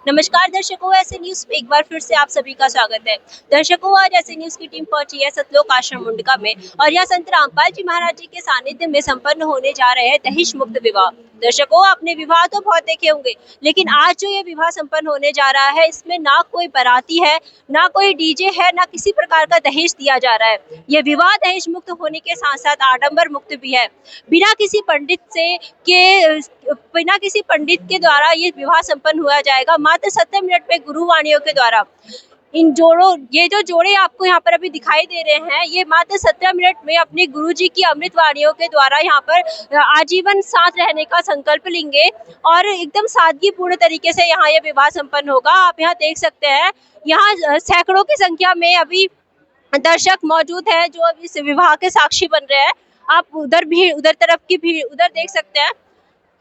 नमस्कार दर्शकों, ऐसे न्यूज में एक बार फिर से आप सभी का स्वागत है। दर्शकों, आज ऐसे न्यूज की टीम पहुंची है सतलोक आश्रम मुंडका में और यहाँ संत रामपाल जी महाराज जी के सानिध्य में संपन्न होने जा रहे हैं दहेज मुक्त विवाह। दर्शकों, आपने विवाह तो बहुत देखे होंगे, लेकिन आज जो ये विवाह संपन्न होने जा रहा है, इसमें ना कोई बाराती है, ना कोई डीजे है, ना किसी प्रकार का दहेज दिया जा रहा है। ये विवाह दहेज मुक्त होने के साथ साथ आडंबर मुक्त भी है। बिना किसी पंडित से के बिना किसी पंडित के द्वारा ये विवाह संपन्न हुआ जाएगा मात्र 70 मिनट में गुरुवाणियों के द्वारा। ये जो जोड़े आपको यहाँ पर अभी दिखाई दे रहे हैं, ये मात्र 17 मिनट में अपने गुरुजी की अमृत वाणियों के द्वारा यहाँ पर आजीवन साथ रहने का संकल्प लेंगे और एकदम सादगी पूर्ण तरीके से यहाँ ये विवाह संपन्न होगा। आप यहाँ देख सकते हैं, यहाँ सैकड़ों की संख्या में अभी दर्शक मौजूद है जो अभी इस विवाह के साक्षी बन रहे हैं। आप उधर तरफ की भीड़ उधर देख सकते हैं।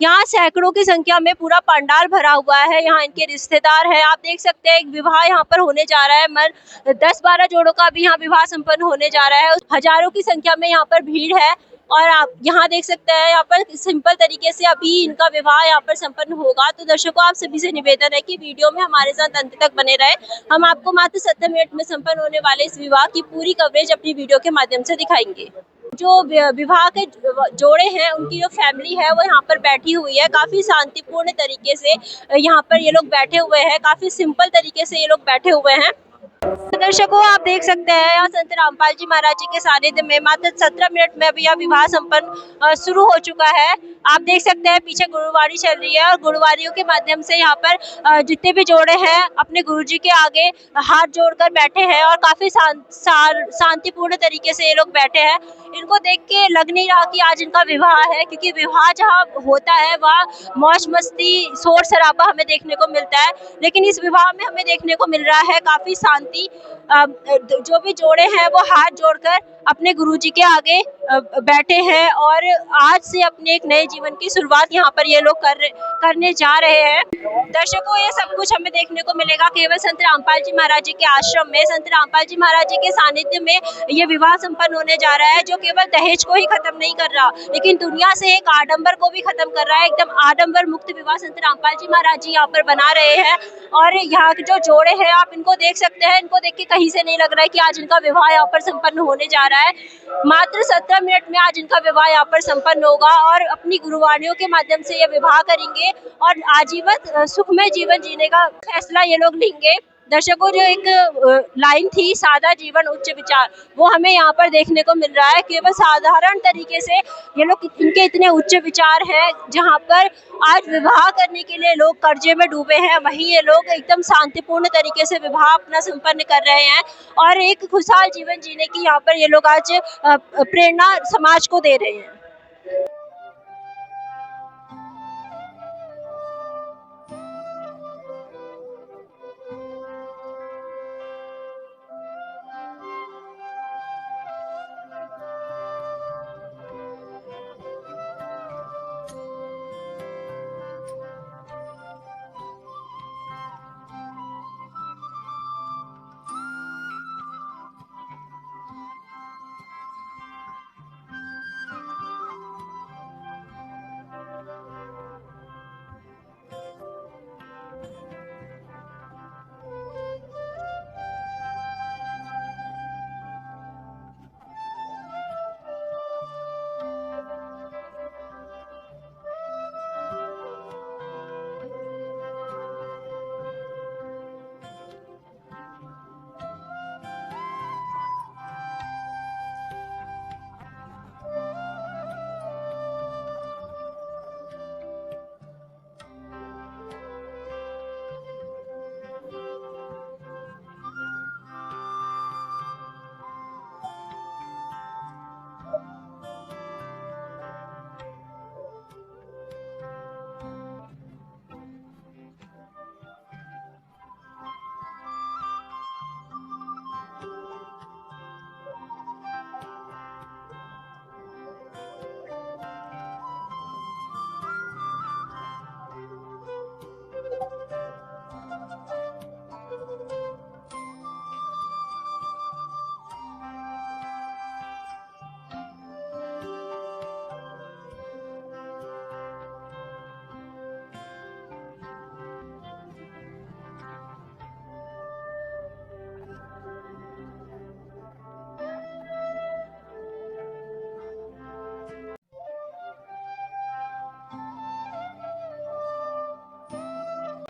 यहाँ सैकड़ों की संख्या में पूरा पंडाल भरा हुआ है, यहाँ इनके रिश्तेदार हैं। आप देख सकते हैं एक विवाह यहाँ पर होने जा रहा है। 10-12 जोड़ों का भी यहाँ विवाह संपन्न होने जा रहा है। हजारों की संख्या में यहाँ पर भीड़ है और आप यहाँ देख सकते हैं, यहाँ पर सिंपल तरीके से अभी इनका विवाह यहाँ पर संपन्न होगा। तो दर्शकों, आप सभी से निवेदन है कि वीडियो में हमारे साथ अंत तक बने रहे। हम आपको मात्र 70 मिनट में संपन्न होने वाले इस विवाह की पूरी कवरेज अपनी वीडियो के माध्यम से दिखाएंगे। जो विवाह के जोड़े हैं, उनकी जो फैमिली है वो यहाँ पर बैठी हुई है। काफी शांतिपूर्ण तरीके से यहाँ पर ये लोग बैठे हुए हैं, काफी सिंपल तरीके से ये लोग बैठे हुए हैं। दर्शकों, आप देख सकते हैं यहाँ संत रामपाल जी महाराज जी के सानिध्य में मात्र 17 मिनट में अभी यह विवाह संपन्न शुरू हो चुका है। आप देख सकते हैं पीछे गुरुवाणी चल रही है और गुरुवाणियों के माध्यम से यहाँ पर जितने भी जोड़े हैं अपने गुरुजी के आगे हाथ जोड़कर बैठे हैं और काफी शांतिपूर्ण तरीके से ये लोग बैठे हैं। इनको देख के लग नहीं रहा कि आज इनका विवाह है, क्योंकि विवाह जहाँ होता है वहाँ मौज मस्ती शोर शराबा हमें देखने को मिलता है, लेकिन इस विवाह में हमें देखने को मिल रहा है काफी शांति। जो भी जोड़े हैं वो हाथ जोड़कर अपने गुरुजी के आगे बैठे हैं और आज से अपने एक नए जीवन की शुरुआत यहाँ पर ये लोग करने जा रहे हैं। दर्शकों, ये सब कुछ हमें देखने को मिलेगा केवल संत रामपाल जी महाराज जी के आश्रम में। संत रामपाल जी महाराज जी के सानिध्य में ये विवाह संपन्न होने जा रहा है, जो केवल दहेज को ही खत्म नहीं कर रहा, लेकिन दुनिया से एक आडंबर को भी खत्म कर रहा है। एकदम आडंबर मुक्त विवाह संत रामपाल जी महाराज जी यहाँ पर बना रहे हैं और यहाँ के जो जोड़े हैं आप इनको देख सकते हैं। इनको देख के कहीं से नहीं लग रहा है कि आज इनका विवाह यहाँ पर संपन्न होने जा रहा है। मात्र 17 मिनट में आज इनका विवाह यहाँ पर संपन्न होगा और अपनी गुरुवाणियों के माध्यम से ये विवाह करेंगे और आजीवन सुखमय जीवन जीने का फैसला ये लोग लेंगे। दर्शकों, जो एक लाइन थी सादा जीवन उच्च विचार, वो हमें यहाँ पर देखने को मिल रहा है। केवल साधारण तरीके से ये लोग, इनके इतने उच्च विचार हैं, जहाँ पर आज विवाह करने के लिए लोग कर्जे में डूबे हैं, वहीं ये लोग एकदम शांतिपूर्ण तरीके से विवाह अपना संपन्न कर रहे हैं और एक खुशहाल जीवन जीने की यहाँ पर ये लोग आज प्रेरणा समाज को दे रहे हैं।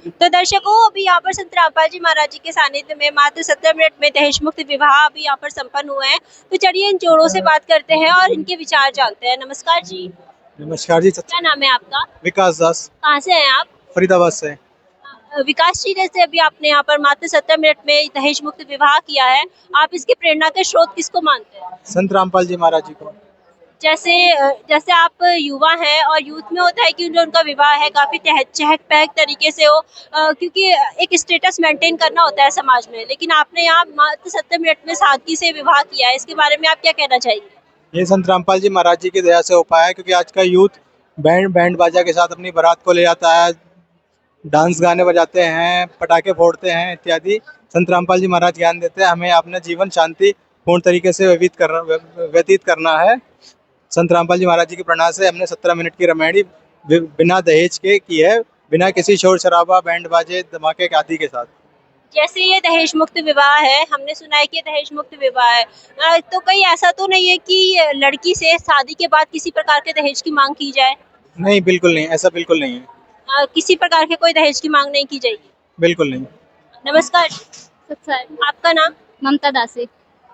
तो दर्शकों, अभी यहाँ पर संत रामपाल जी महाराज जी के सानिध्य में मात्र 17 मिनट में दहेज मुक्त विवाह अभी यहाँ पर संपन्न हुए हैं। तो चलिए इन जोड़ों से बात करते हैं और इनके विचार जानते हैं। नमस्कार जी। नमस्कार जी। क्या नाम है आपका? विकास दास, कहाँ से हैं आप? फरीदाबाद से। विकास जी, जैसे अभी आपने यहाँ पर मात्र 17 मिनट में दहेज मुक्त विवाह किया है, आप इसकी प्रेरणा के स्रोत किसको मानते हैं? संत रामपाल जी महाराज जी को। जैसे जैसे आप युवा हैं और यूथ में होता है कि जो उनका विवाह है काफी चहक पहक तरीके से हो, क्योंकि एक स्टेटस मेंटेन करना होता है समाज में, लेकिन आपने यहाँ मात्र 17 मिनट में सादगी से विवाह किया है। इसके बारे में आप क्या कहना चाहेंगे? ये संत रामपाल जी महाराज जी की दया से हो पाया है, क्योंकि आज का यूथ बैंड बाजा के साथ अपनी बारात को ले जाता है, डांस गाने बजाते हैं, पटाखे फोड़ते हैं इत्यादि। संत रामपाल जी महाराज ज्ञान देते हैं हमें अपना जीवन शांति पूर्ण तरीके से व्यतीत करना है। संत रामपाल जी महाराज जी की प्रेरणा से हमने 17 मिनट की रामायणी बिना दहेज के की है, बिना किसी शोर शराबा, बैंड बाजे, धमाके आदि के साथ। जैसे ये दहेज मुक्त विवाह है, हमने सुना है कि ये दहेज मुक्त विवाह है, तो कहीं ऐसा तो नहीं है कि लड़की से शादी के बाद किसी प्रकार के दहेज की मांग की जाए? नहीं, बिल्कुल नहीं, ऐसा बिल्कुल नहीं है। किसी प्रकार के कोई दहेज की मांग नहीं की जाएगी? बिल्कुल नहीं। नमस्कार। आपका नाम? ममता दासी।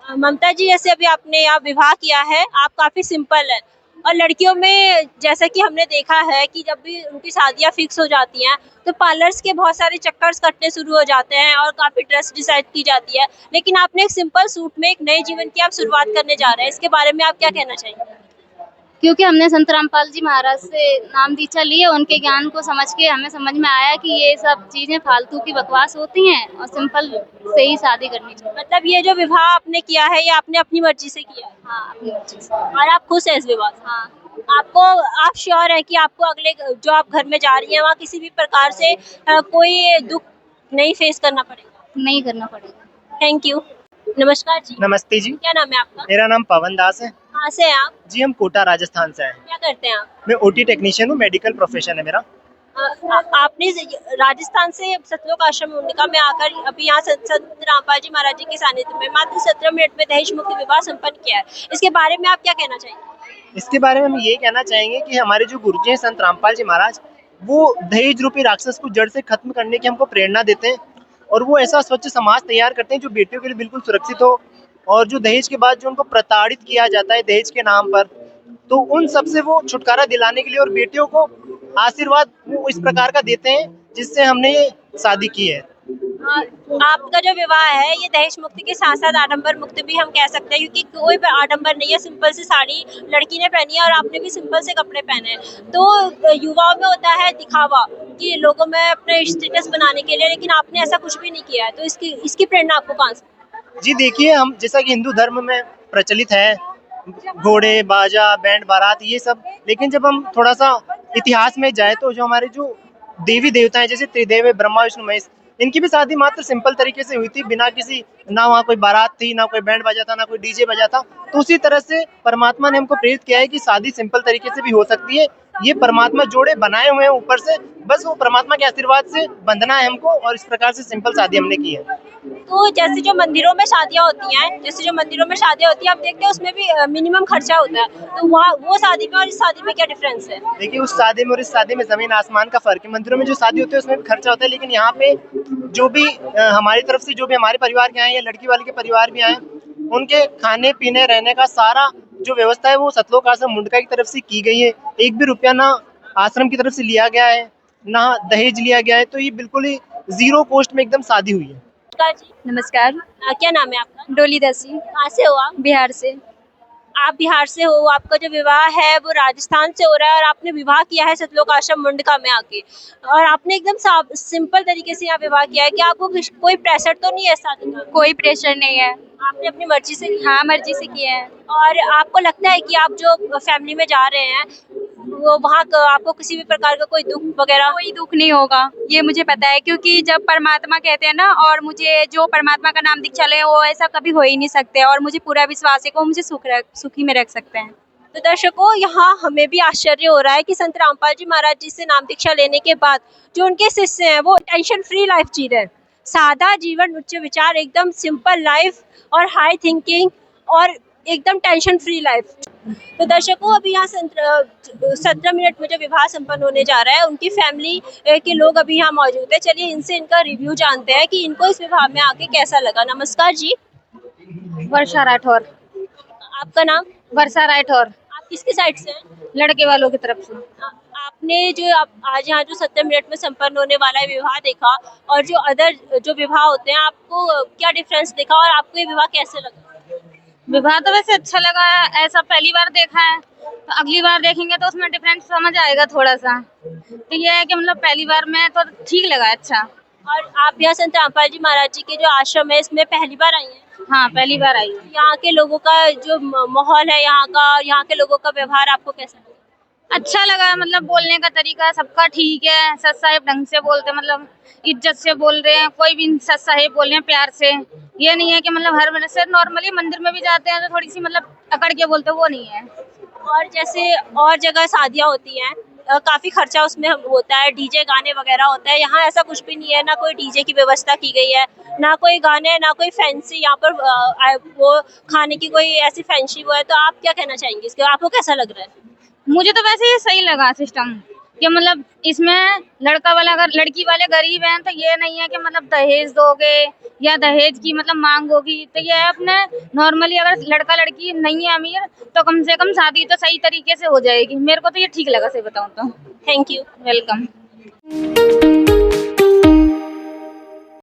ममता जी, जैसे अभी आपने यहाँ विवाह किया है, आप काफी सिंपल है, और लड़कियों में जैसा कि हमने देखा है कि जब भी उनकी शादियां फिक्स हो जाती हैं तो पार्लर्स के बहुत सारे चक्कर्स कटने शुरू हो जाते हैं और काफी ड्रेस डिसाइड की जाती है, लेकिन आपने एक सिंपल सूट में एक नए जीवन की आप शुरुआत करने जा रहे हैं। इसके बारे में आप क्या कहना चाहेंगे? क्योंकि हमने संत रामपाल जी महाराज से नाम दीक्षा ली है, उनके ज्ञान को समझ के हमें समझ में आया कि ये सब चीजें फालतू की बकवास होती हैं और सिंपल से ही शादी करनी चाहिए। मतलब ये जो विवाह आपने किया है, ये आपने अपनी मर्जी से किया है? हाँ, अपनी मर्जी से। और आप खुश हैं इस विवाह से? हाँ। आप श्योर है कि आपको अगले जो आप घर में जा रही हैं वहाँ किसी भी प्रकार से कोई दुख नहीं फेस करना पड़ेगा? नहीं करना पड़ेगा। Thank you. नमस्कार जी। नमस्ते जी। क्या नाम है आपका? मेरा नाम पवन दास है कहाँ से हैं आप? जी। हम कोटा राजस्थान से हैं। क्या करते हैं आप? मैं ओटी टेक्नीशियन हूँ, मेडिकल प्रोफेशन है मेरा। आपने राजस्थान से सतलोक आश्रम मुंडिका में आकर अभी यहाँ संत रामपाल जी महाराज जी के सानिध्य में मात्र 17 मिनट में दहेज मुक्त विवाह संपन्न किया है। इसके बारे में आप क्या कहना चाहेंगे? इसके बारे में हम ये कहना चाहेंगे कि हमारे जो गुरुजी हैं संत रामपाल जी महाराज, वो दहेज रूपी राक्षस को जड़ से खत्म करने की हमको प्रेरणा देते हैं, और वो ऐसा स्वच्छ समाज तैयार करते हैं जो बेटियों के लिए बिल्कुल सुरक्षित हो, और जो दहेज के बाद जो उनको प्रताड़ित किया जाता है दहेज के नाम पर, तो उन सब से वो छुटकारा दिलाने के लिए और बेटियों को आशीर्वाद वो इस प्रकार का देते हैं, जिससे हमने ये शादी की है। आपका जो विवाह है ये दहेज मुक्ति के साथ साथ आडंबर मुक्त भी हम कह सकते हैं, क्योंकि कोई आडंबर नहीं है, सिंपल सी साड़ी लड़की ने पहनी है और आपने भी सिंपल से कपड़े पहने हैं। तो युवाओं में होता है दिखावा कि लोगों में अपने स्टेटस बनाने के लिए, लेकिन आपने ऐसा कुछ भी नहीं किया है, तो इसकी प्रेरणा आपको कहाँ से? जी देखिए, हम जैसा कि हिंदू धर्म में प्रचलित है घोड़े, बाजा, बैंड बारात ये सब, लेकिन जब हम थोड़ा सा इतिहास में जाए तो जो हमारे जो देवी देवता हैं, जैसे त्रिदेव ब्रह्मा विष्णु महेश, इनकी भी शादी मात्र सिंपल तरीके से हुई थी, बिना किसी, ना वहाँ कोई बारात थी, ना कोई बैंड बजा था, ना कोई डीजे बजा था। तो उसी तरह से परमात्मा ने हमको प्रेरित किया है कि शादी सिंपल तरीके से भी हो सकती है। ये परमात्मा जोड़े बनाए हुए हैं ऊपर से, बस वो परमात्मा के आशीर्वाद से बंधना है हमको, और इस प्रकार से सिंपल शादी हमने की है। तो जैसे जो मंदिरों में शादियाँ होती हैं, आप देखते हैं उसमें भी मिनिमम खर्चा होता है, तो वहाँ वो शादी में और इस शादी में क्या डिफरेंस है? देखिए, उस शादी में और इस शादी में जमीन आसमान का फर्क है। मंदिरों में जो शादी होती है उसमें भी खर्चा होता है, लेकिन यहाँ पे जो भी हमारी तरफ से जो भी हमारे परिवार के आए या लड़की वाले के परिवार भी आए, उनके खाने पीने रहने का सारा जो व्यवस्था है वो सतलोक आश्रम मुंडका की तरफ से की गई है। एक भी रुपया ना आश्रम की तरफ से लिया गया है, ना दहेज लिया गया है, तो ये बिल्कुल ही जीरो कॉस्ट में एकदम शादी हुई है। नमस्कार। क्या नाम है आपका? डोली दासी। कहाँ से हो आप? बिहार से। आप बिहार से हो, आपका जो विवाह है वो राजस्थान से हो रहा है, और आपने विवाह किया है सतलोक आश्रम मुंडका में आके, और आपने एकदम सिंपल तरीके से यहाँ विवाह किया है। क्या आपको कोई प्रेशर तो नहीं है शादी का? कोई प्रेशर नहीं है, आपने अपनी मर्जी से किया? हाँ, मर्जी से किया है। और आपको लगता है कि आप जो फैमिली में जा रहे हैं वो वहाँ आपको किसी भी प्रकार का कोई दुख वगैरह? कोई दुख नहीं होगा, ये मुझे पता है, क्योंकि जब परमात्मा कहते हैं ना, और मुझे जो परमात्मा का नाम दीक्षा ले वो ऐसा कभी हो ही नहीं सकते, और मुझे पूरा विश्वास है कि वो मुझे सुखी में रख सकते हैं। तो दर्शकों, यहाँ हमें भी आश्चर्य हो रहा है कि संत रामपाल जी महाराज जी से नाम दीक्षा लेने के बाद जो उनके शिष्य हैं वो टेंशन फ्री लाइफ जी रहे हैं, सादा जीवन, उच्च विचार, एकदम सिंपल लाइफ और हाई थिंकिंग, और एकदम टेंशन फ्री लाइफ। तो दर्शकों अभी यहाँ 17 मिनट में जो विवाह संपन्न होने जा रहा है, उनकी फैमिली के लोग अभी यहाँ मौजूद है। चलिए इनसे इनका रिव्यू जानते हैं कि इनको इस विवाह में आके कैसा लगा। नमस्कार जी, वर्षा राठौर। आपका नाम? वर्षा राठौर, आप किसकी साइड से हैं? लड़के वालों की तरफ से। आपने जो आज यहाँ जो 17 मिनट में संपन्न होने वाला है विवाह देखा, और जो अदर जो विवाह होते हैं, आपको क्या डिफरेंस दिखा और आपको ये विवाह कैसे लगा? विवाह तो वैसे अच्छा लगा है, ऐसा पहली बार देखा है, तो अगली बार देखेंगे तो उसमें डिफरेंस समझ आएगा थोड़ा सा। तो ये है कि मतलब पहली बार में तो ठीक लगा, अच्छा। और आप यहाँ संत रामपाल जी महाराज जी के जो आश्रम है, इसमें पहली बार आई हैं? हाँ, पहली बार आई हूँ। यहाँ के लोगों का जो माहौल है यहाँ का, यहाँ के लोगों का व्यवहार आपको कैसा लगा? अच्छा लगा, मतलब बोलने का तरीका सबका ठीक है, सच साहेब ढंग से बोलते, मतलब इज्जत से बोल रहे हैं, कोई भी सच साहेब बोल रहे हैं प्यार से। ये नहीं है कि मतलब हर वजह से नॉर्मली मंदिर में भी जाते हैं तो थोड़ी सी मतलब अकड़ के बोलते, वो नहीं है। और जैसे और जगह शादियाँ होती हैं, काफी खर्चा उसमें होता है, डीजे गाने वगैरह होता है, यहाँ ऐसा कुछ भी नहीं है। ना कोई डीजे की व्यवस्था की गई है, ना कोई गाने, ना कोई फैंसी यहाँ पर वो खाने की कोई ऐसी फैंसी वो है। तो आप क्या कहना चाहेंगे इसके, आपको कैसा लग रहा है? मुझे तो वैसे ये सही लगा सिस्टम, कि मतलब इसमें लड़का वाला अगर लड़की वाले गरीब हैं तो ये नहीं है कि मतलब दहेज दोगे या दहेज की मतलब मांग होगी। तो ये है अपने नॉर्मली अगर लड़का लड़की नहीं है अमीर तो कम से कम शादी तो सही तरीके से हो जाएगी। मेरे को तो ये ठीक लगा, सही बताऊं तो। Thank you. वेलकम।